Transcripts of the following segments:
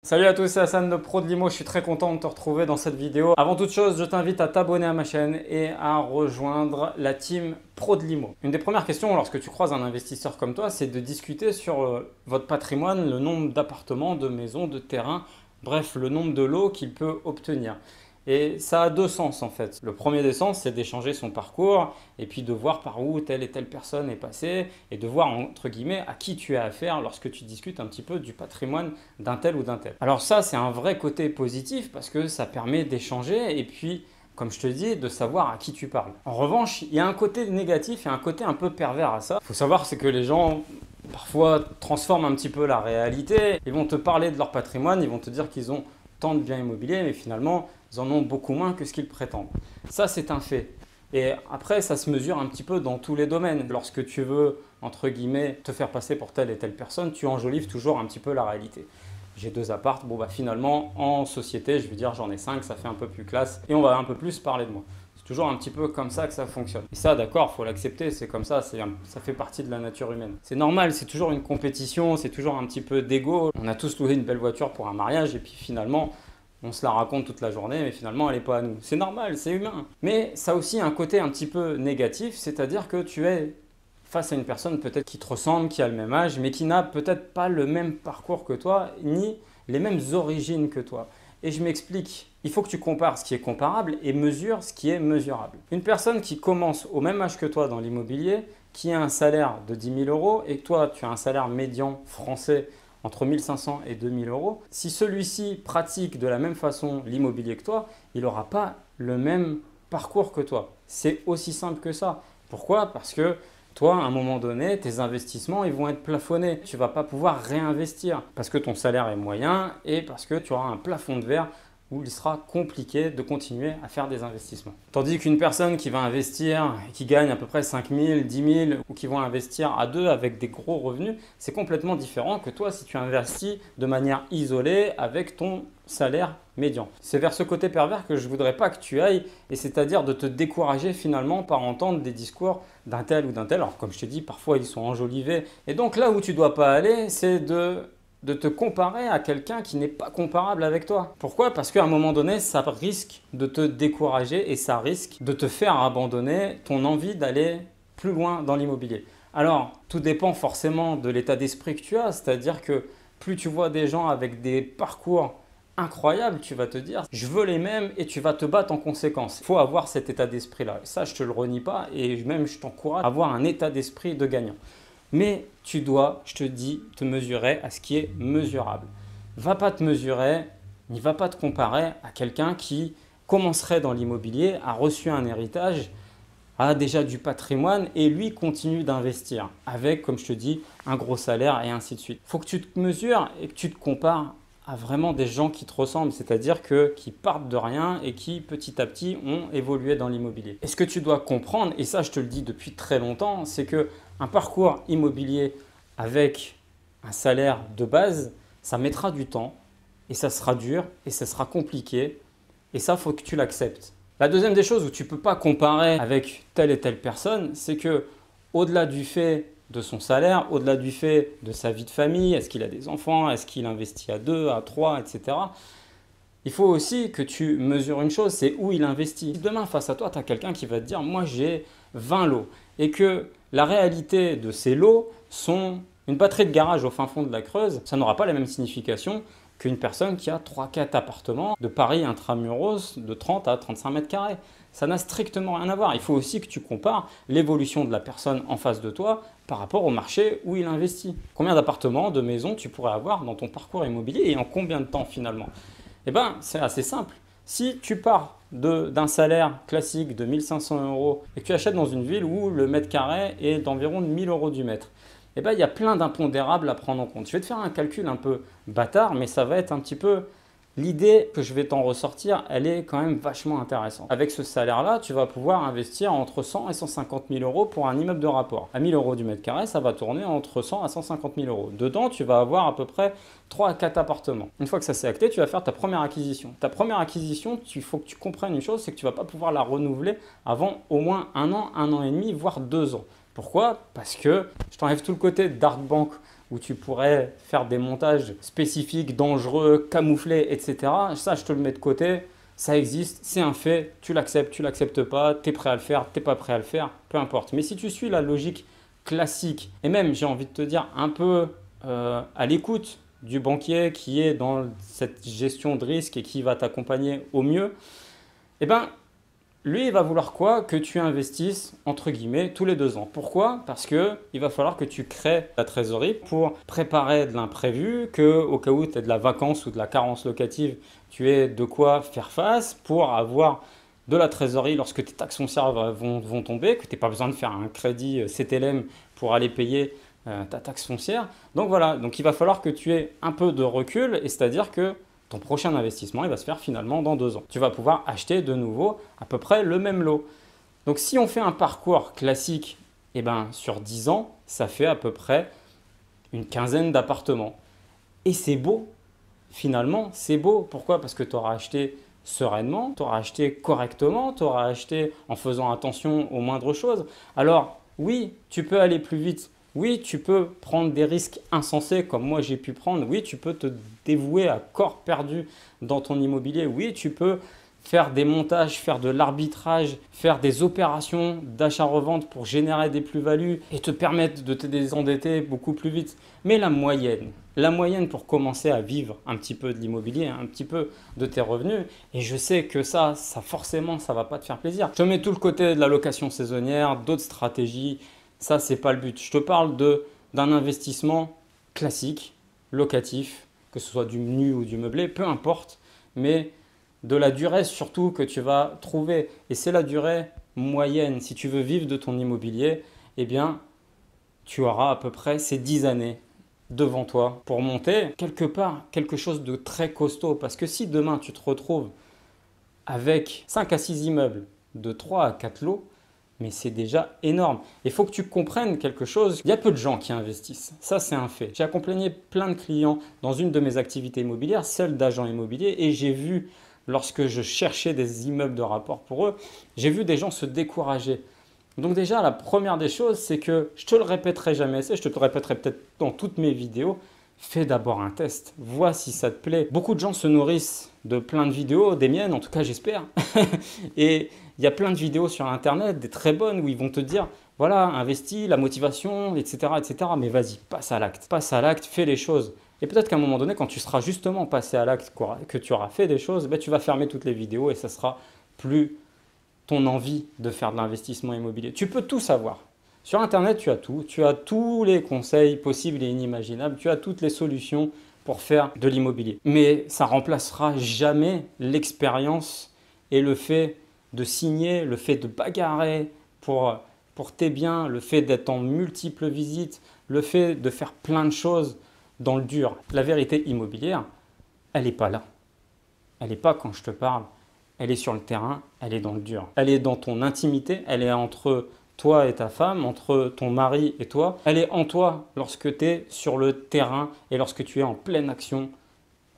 Salut à tous, c'est Hassan de ProDelimo, je suis très content de te retrouver dans cette vidéo. Avant toute chose, je t'invite à t'abonner à ma chaîne et à rejoindre la team ProDelimo. Une des premières questions lorsque tu croises un investisseur comme toi, c'est de discuter sur votre patrimoine, le nombre d'appartements, de maisons, de terrains, bref, le nombre de lots qu'il peut obtenir. Et ça a deux sens en fait. Le premier des sens, c'est d'échanger son parcours et puis de voir par où telle et telle personne est passée et de voir entre guillemets à qui tu as affaire lorsque tu discutes un petit peu du patrimoine d'un tel ou d'un tel. Alors ça, c'est un vrai côté positif parce que ça permet d'échanger et puis comme je te dis, de savoir à qui tu parles. En revanche, il y a un côté négatif et un côté un peu pervers à ça. Il faut savoir, c'est que les gens parfois transforment un petit peu la réalité. Ils vont te parler de leur patrimoine, ils vont te dire qu'ils ont tant de biens immobiliers, mais finalement, ils en ont beaucoup moins que ce qu'ils prétendent. Ça, c'est un fait. Et après, ça se mesure un petit peu dans tous les domaines. Lorsque tu veux, entre guillemets, te faire passer pour telle et telle personne, tu enjolives toujours un petit peu la réalité. J'ai 2 apparts, bon bah finalement, en société, je veux dire j'en ai 5, ça fait un peu plus classe et on va un peu plus parler de moi. C'est toujours un petit peu comme ça que ça fonctionne. Et ça, d'accord, il faut l'accepter, c'est comme ça, ça fait partie de la nature humaine. C'est normal, c'est toujours une compétition, c'est toujours un petit peu d'ego. On a tous loué une belle voiture pour un mariage et puis finalement, on se la raconte toute la journée, mais finalement, elle n'est pas à nous. C'est normal, c'est humain. Mais ça a aussi un côté un petit peu négatif, c'est-à-dire que tu es face à une personne peut-être qui te ressemble, qui a le même âge, mais qui n'a peut-être pas le même parcours que toi, ni les mêmes origines que toi. Et je m'explique, il faut que tu compares ce qui est comparable et mesures ce qui est mesurable. Une personne qui commence au même âge que toi dans l'immobilier, qui a un salaire de 10 000 euros et que toi, tu as un salaire médian français entre 1 500 et 2 000 euros, si celui-ci pratique de la même façon l'immobilier que toi, il n'aura pas le même parcours que toi. C'est aussi simple que ça. Pourquoi? Parce que toi, à un moment donné, tes investissements ils vont être plafonnés. Tu ne vas pas pouvoir réinvestir parce que ton salaire est moyen et parce que tu auras un plafond de verre où il sera compliqué de continuer à faire des investissements. Tandis qu'une personne qui va investir et qui gagne à peu près 5 000, 10 000 ou qui va investir à deux avec des gros revenus, c'est complètement différent que toi si tu investis de manière isolée avec ton salaire médian. C'est vers ce côté pervers que je ne voudrais pas que tu ailles et c'est-à-dire de te décourager finalement par entendre des discours d'un tel ou d'un tel. Alors comme je t'ai dit, parfois ils sont enjolivés. Et donc là où tu ne dois pas aller, c'est de te comparer à quelqu'un qui n'est pas comparable avec toi. Pourquoi? Parce qu'à un moment donné, ça risque de te décourager et ça risque de te faire abandonner ton envie d'aller plus loin dans l'immobilier. Alors, tout dépend forcément de l'état d'esprit que tu as, c'est-à-dire que plus tu vois des gens avec des parcours incroyables, tu vas te dire je veux les mêmes et tu vas te battre en conséquence. Il faut avoir cet état d'esprit-là. Ça, je ne te le renie pas et même je t'encourage à avoir un état d'esprit de gagnant. Mais tu dois, je te dis, te mesurer à ce qui est mesurable. Va pas te mesurer, ni va pas te comparer à quelqu'un qui commencerait dans l'immobilier, a reçu un héritage, a déjà du patrimoine et lui continue d'investir avec, comme je te dis, un gros salaire et ainsi de suite. Il faut que tu te mesures et que tu te compares à vraiment des gens qui te ressemblent, c'est-à-dire qui partent de rien et qui petit à petit ont évolué dans l'immobilier. Et ce que tu dois comprendre, et ça je te le dis depuis très longtemps, c'est que un parcours immobilier avec un salaire de base, ça mettra du temps et ça sera dur et ça sera compliqué et ça, il faut que tu l'acceptes. La deuxième des choses où tu ne peux pas comparer avec telle et telle personne, c'est que au-delà du fait de son salaire, au-delà du fait de sa vie de famille, est-ce qu'il a des enfants, est-ce qu'il investit à 2, à 3, etc. Il faut aussi que tu mesures une chose, c'est où il investit. Si demain, face à toi, tu as quelqu'un qui va te dire « moi j'ai 20 lots » et que la réalité de ces lots sont une batterie de garage au fin fond de la Creuse, ça n'aura pas la même signification qu'une personne qui a 3-4 appartements de Paris intramuros de 30 à 35 mètres carrés. Ça n'a strictement rien à voir. Il faut aussi que tu compares l'évolution de la personne en face de toi par rapport au marché où il investit. Combien d'appartements, de maisons tu pourrais avoir dans ton parcours immobilier et en combien de temps finalement? Eh bien, c'est assez simple. Si tu pars d'un salaire classique de 1 500 euros et que tu achètes dans une ville où le mètre carré est d'environ 1 000 euros du mètre, eh bien, il y a plein d'impondérables à prendre en compte. Je vais te faire un calcul un peu bâtard, mais ça va être un petit peu l'idée que je vais t'en ressortir, elle est quand même vachement intéressante. Avec ce salaire-là, tu vas pouvoir investir entre 100 et 150 000 euros pour un immeuble de rapport. À 1 000 euros du mètre carré, ça va tourner entre 100 à 150 000 euros. Dedans, tu vas avoir à peu près 3 à 4 appartements. Une fois que ça s'est acté, tu vas faire ta première acquisition. Ta première acquisition, il faut que tu comprennes une chose, c'est que tu ne vas pas pouvoir la renouveler avant au moins 1 an et demi, voire 2 ans. Pourquoi? Parce que je t'enlève tout le côté dark bank où tu pourrais faire des montages spécifiques, dangereux, camouflés, etc. Ça, je te le mets de côté. Ça existe, c'est un fait, tu l'acceptes pas, tu es prêt à le faire, tu n'es pas prêt à le faire, peu importe. Mais si tu suis la logique classique, et même, j'ai envie de te dire, un peu à l'écoute du banquier qui est dans cette gestion de risque et qui va t'accompagner au mieux, eh ben, lui, il va vouloir quoi? Que tu investisses, entre guillemets, tous les 2 ans. Pourquoi? Parce qu'il va falloir que tu crées la trésorerie pour préparer de l'imprévu, qu'au cas où tu aies de la vacance ou de la carence locative, tu aies de quoi faire face pour avoir de la trésorerie lorsque tes taxes foncières vont tomber, que tu n'aies pas besoin de faire un crédit CTLM pour aller payer ta taxe foncière. Donc voilà, donc il va falloir que tu aies un peu de recul, et c'est-à-dire que ton prochain investissement, il va se faire finalement dans 2 ans. Tu vas pouvoir acheter de nouveau à peu près le même lot. Donc si on fait un parcours classique, eh ben, sur 10 ans, ça fait à peu près une quinzaine d'appartements. Et c'est beau, finalement, c'est beau. Pourquoi? Parce que tu auras acheté sereinement, tu auras acheté correctement, tu auras acheté en faisant attention aux moindres choses. Alors oui, tu peux aller plus vite. Oui, tu peux prendre des risques insensés comme moi j'ai pu prendre. Oui, tu peux te dévouer à corps perdu dans ton immobilier. Oui, tu peux faire des montages, faire de l'arbitrage, faire des opérations d'achat-revente pour générer des plus-values et te permettre de te désendetter beaucoup plus vite. Mais la moyenne pour commencer à vivre un petit peu de l'immobilier, un petit peu de tes revenus, et je sais que ça forcément, ça ne va pas te faire plaisir. Je te mets tout le côté de la location saisonnière, d'autres stratégies. Ça, ce n'est pas le but. Je te parle d'un investissement classique, locatif, que ce soit du nu ou du meublé, peu importe, mais de la durée surtout que tu vas trouver. Et c'est la durée moyenne. Si tu veux vivre de ton immobilier, eh bien, tu auras à peu près ces 10 années devant toi pour monter quelque part quelque chose de très costaud. Parce que si demain tu te retrouves avec 5 à 6 immeubles de 3 à 4 lots, mais c'est déjà énorme. Il faut que tu comprennes quelque chose. Il y a peu de gens qui investissent. Ça, c'est un fait. J'ai accompagné plein de clients dans une de mes activités immobilières, celle d'agent immobilier, et j'ai vu, lorsque je cherchais des immeubles de rapport pour eux, j'ai vu des gens se décourager. Donc déjà, la première des choses, c'est que je te le répéterai jamais assez, je te le répéterai peut-être dans toutes mes vidéos, fais d'abord un test, vois si ça te plaît. Beaucoup de gens se nourrissent de plein de vidéos, des miennes en tout cas j'espère. Et il y a plein de vidéos sur internet, des très bonnes, où ils vont te dire, voilà, investis, la motivation, etc. etc. Mais vas-y, passe à l'acte, fais les choses. Et peut-être qu'à un moment donné, quand tu seras justement passé à l'acte, que tu auras fait des choses, ben, tu vas fermer toutes les vidéos et ça sera plus ton envie de faire de l'investissement immobilier. Tu peux tout savoir. Sur Internet, tu as tous les conseils possibles et inimaginables, tu as toutes les solutions pour faire de l'immobilier. Mais ça ne remplacera jamais l'expérience et le fait de signer, le fait de bagarrer pour tes biens, le fait d'être en multiples visites, le fait de faire plein de choses dans le dur. La vérité immobilière, elle n'est pas là. Elle n'est pas quand je te parle. Elle est sur le terrain, elle est dans le dur. Elle est dans ton intimité, elle est entre toi et ta femme, entre ton mari et toi. Elle est en toi lorsque tu es sur le terrain et lorsque tu es en pleine action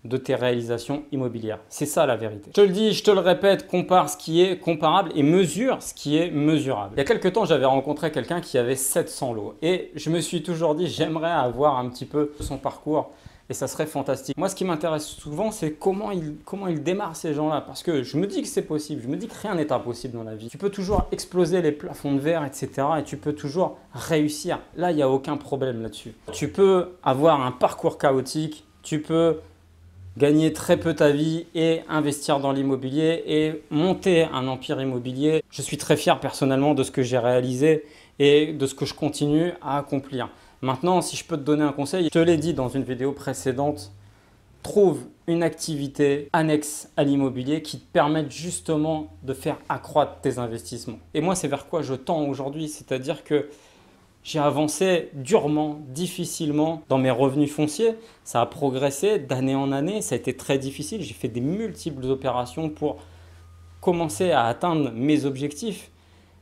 de tes réalisations immobilières. C'est ça la vérité. Je te le dis, je te le répète, compare ce qui est comparable et mesure ce qui est mesurable. Il y a quelques temps, j'avais rencontré quelqu'un qui avait 700 lots et je me suis toujours dit, j'aimerais avoir un petit peu son parcours. Et ça serait fantastique. Moi, ce qui m'intéresse souvent, c'est comment ils démarrent ces gens-là. Parce que je me dis que c'est possible. Je me dis que rien n'est impossible dans la vie. Tu peux toujours exploser les plafonds de verre, etc. Et tu peux toujours réussir. Là, il n'y a aucun problème là-dessus. Tu peux avoir un parcours chaotique. Tu peux gagner très peu ta vie et investir dans l'immobilier et monter un empire immobilier. Je suis très fier personnellement de ce que j'ai réalisé et de ce que je continue à accomplir. Maintenant, si je peux te donner un conseil, je te l'ai dit dans une vidéo précédente, trouve une activité annexe à l'immobilier qui te permette justement de faire accroître tes investissements. Et moi, c'est vers quoi je tends aujourd'hui, c'est-à-dire que j'ai avancé durement, difficilement dans mes revenus fonciers. Ça a progressé d'année en année, ça a été très difficile. J'ai fait des multiples opérations pour commencer à atteindre mes objectifs.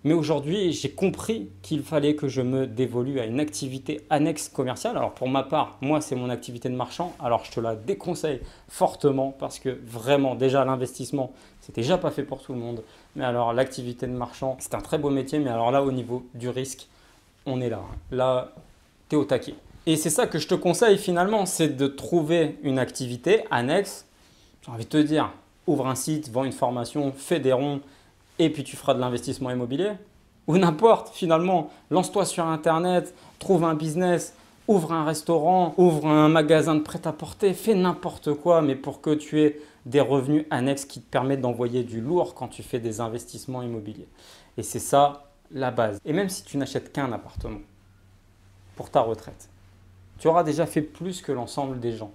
Mais aujourd'hui, j'ai compris qu'il fallait que je me dévolue à une activité annexe commerciale. Alors pour ma part, moi, c'est mon activité de marchand. Alors je te la déconseille fortement parce que vraiment, déjà l'investissement, c'est déjà pas fait pour tout le monde. Mais alors l'activité de marchand, c'est un très beau métier. Mais alors là, au niveau du risque, on est là. Là, tu es au taquet. Et c'est ça que je te conseille finalement, c'est de trouver une activité annexe. J'ai envie de te dire, ouvre un site, vends une formation, fais des ronds et puis tu feras de l'investissement immobilier. Ou n'importe finalement, lance-toi sur Internet, trouve un business, ouvre un restaurant, ouvre un magasin de prêt-à-porter, fais n'importe quoi, mais pour que tu aies des revenus annexes qui te permettent d'envoyer du lourd quand tu fais des investissements immobiliers. Et c'est ça la base. Et même si tu n'achètes qu'un appartement pour ta retraite, tu auras déjà fait plus que l'ensemble des gens.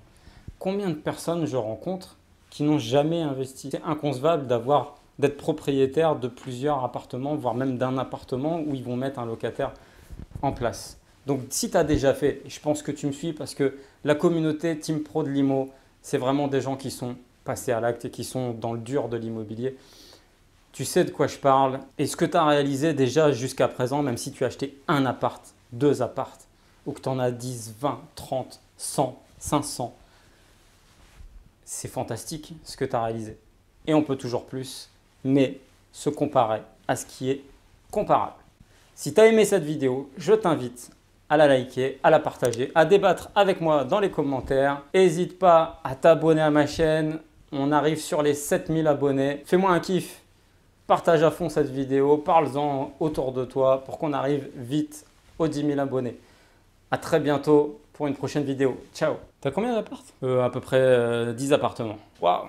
Combien de personnes je rencontre qui n'ont jamais investi? C'est inconcevable d'être propriétaire de plusieurs appartements, voire même d'un appartement où ils vont mettre un locataire en place. Donc si tu as déjà fait, et je pense que tu me suis parce que la communauté Team Pro de l'IMO, c'est vraiment des gens qui sont passés à l'acte et qui sont dans le dur de l'immobilier. Tu sais de quoi je parle et ce que tu as réalisé déjà jusqu'à présent, même si tu as acheté un appart, deux apparts, ou que tu en as 10, 20, 30, 100, 500, c'est fantastique ce que tu as réalisé. Et on peut toujours plus, mais se comparer à ce qui est comparable. Si tu as aimé cette vidéo, je t'invite à la liker, à la partager, à débattre avec moi dans les commentaires. N'hésite pas à t'abonner à ma chaîne. On arrive sur les 7000 abonnés. Fais-moi un kiff, partage à fond cette vidéo, parle-en autour de toi pour qu'on arrive vite aux 10 000 abonnés. À très bientôt pour une prochaine vidéo. Ciao. T'as combien d'appart? À peu près 10 appartements. Waouh,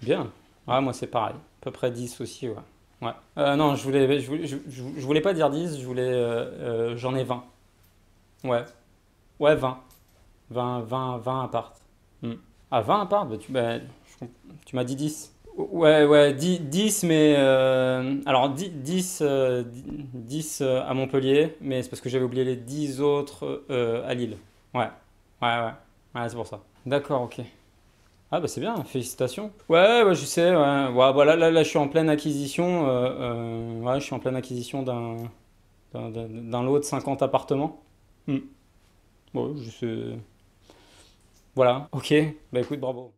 bien. Ouais, moi c'est pareil. À peu près 10 aussi, ouais. Ouais. Non, je voulais pas dire 10, j'en ai 20. Ouais. Ouais, 20. 20 appart. Ah, 20 appart? Tu m'as dit 10. Ouais, 10 mais alors 10 à Montpellier, mais c'est parce que j'avais oublié les 10 autres à Lille. Ouais, c'est pour ça. D'accord, ok. Ah bah c'est bien, félicitations. Ouais, je sais, ouais. Ouais, bah là, je suis en pleine acquisition. Ouais, je suis en pleine acquisition d'un lot de 50 appartements. Hmm. Bon, je sais. Voilà, ok. Bah écoute, bravo.